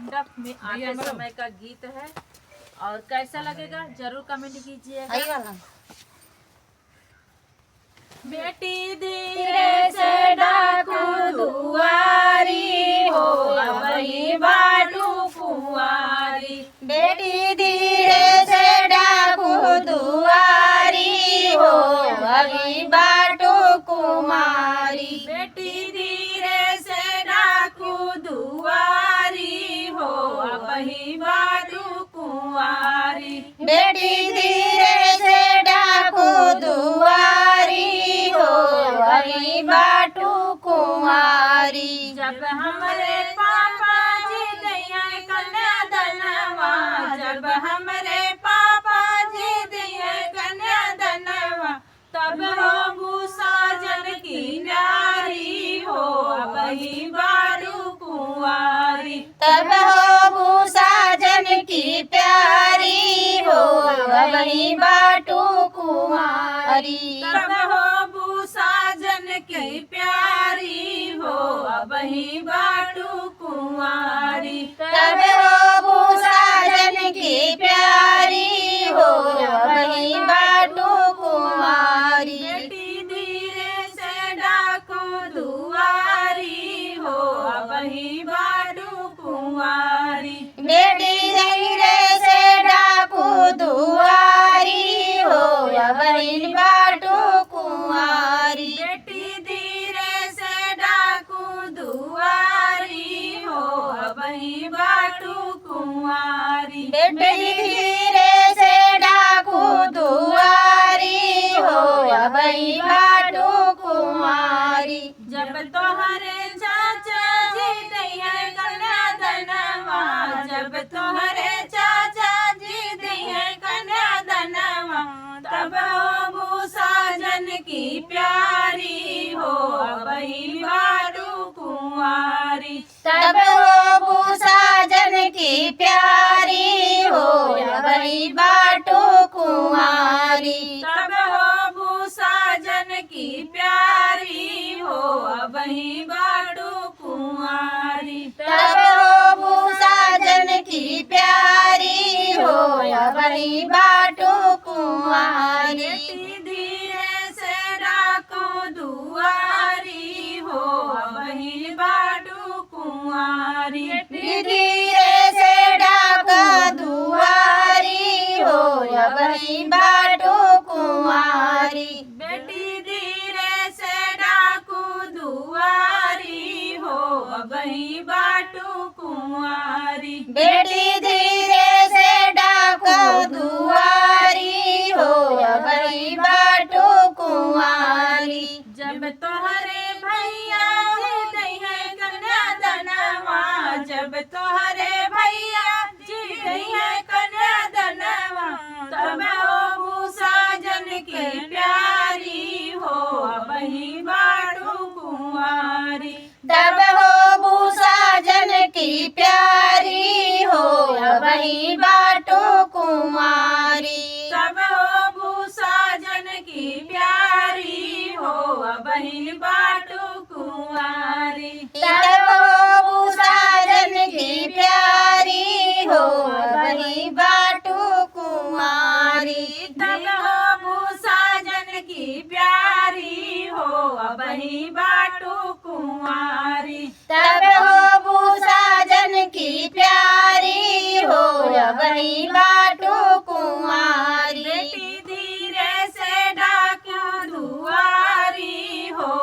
मंडप में आते समय का गीत है और कैसा लगेगा जरूर कमेंट कीजिएगा। बेटी धीरे से डाकू दुआरी हो वही बाटू कुंवारी, बेटी धीरे से डाकू दुआरी हो वही बाटू कुमारी, बेटी धीरे से डाकू दुआरी हो वही बाटू कुंवारी, बेटी धीरे से डाकू दुआरी हो वही बाटू कुमारी। जब हमरे पापा जी दैया कन्यादनवा, जब हमरे पापा जी दैया कन्यादनवा, तब हो भूसा जन की नारी हो वही बारू कुंवारी, तब हो भूसा जन की प्यारी हो वही बाटू कुमारी, तब हो भूसा जन की प्यारी हो वही बाटू कुंवारी, तब हो भूसा जन की प्यारी हो वही बाटू कुमारी। बेटी धीरे से डाको दुआरी हो वही बाटू कुंवारी, बेटी धीरे से डाकू दुआरी हो वही बाटू कुमारी, बेटी धीरे से डाकू दुआरी हो वही बाटू कुंवारी, बेटी धीरे से डाकू दुआरी हो वही बाटू कुमारी। जब तोहरे चाचा जी दैया कन्यादनवा, जब तोहरे चाचा जी दैया कन्यादनवा, तब हो भूसा जन की प्यारी हो वही बाटू कुंवारी, तब हो भूसा जन की प्यारी हो वही बाटू कुमारी, तब हो भूसा जन की प्यारी हो वही बाटू कुंवारी, तब हो भूसा जन की प्यारी हो वही बाटू कुमारी। बेटी धीरे से डाको दुआरी हो वही बाटू कुंवारी, धीरे से डाका दुआरी हो वही बाटू कुमारी, बेटी धीरे से डाकू दुआरी हो वही बाटू कुंवारी, बेटी धीरे से डाका दुआरी हो वही बाटू कुमारी। जब तोहरे भैया जी दैया कन्यादनवा, जब तोहरे भैया जी दैया कन्यादनवा, तब हो भूसा जन की प्यारी हो वही बाटू कुंवारी, तब हो भूसा जन की प्यारी हो वही बाटू कुमारी, तब हो भूसा जन की प्यारी हो वही बाटू कुंवारी, तब हो भूसा जन की प्यारी हो वही बाटू कुमारी, तब हो भूसा जन की प्यारी हो वही बाटू कुंवारी, तब हो भूसा जन की प्यारी हो वही बाटू कुमारी। बेटी धीरे से डाकू दुआरी हो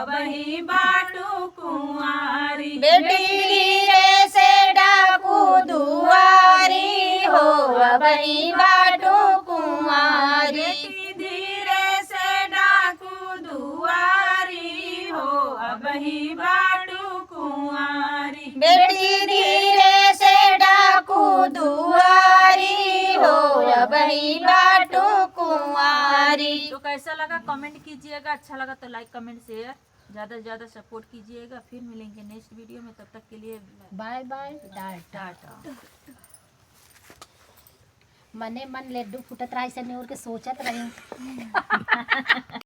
वही बाटू कुंवारी, बेटी धीरे से डाकू दुआरी हो वही बाटू कुमारी, बेटी धीरे से डाकू दुआरी हो वही बाटू कुंवारी, बेटी धीरे से डाकू दुआरी हो वही बाटू कुमारी। तो कैसा लगा कमेंट कीजिएगा, अच्छा लगा तो लाइक कमेंट शेयर ज़्यादा से ज़्यादा सपोर्ट कीजिएगा। फिर मिलेंगे नेक्स्ट वीडियो में, तब तक के लिए बाय बाय टाटा। मने मन लड्डू फुटत रहा ऐसे नहीं और के सोचत रही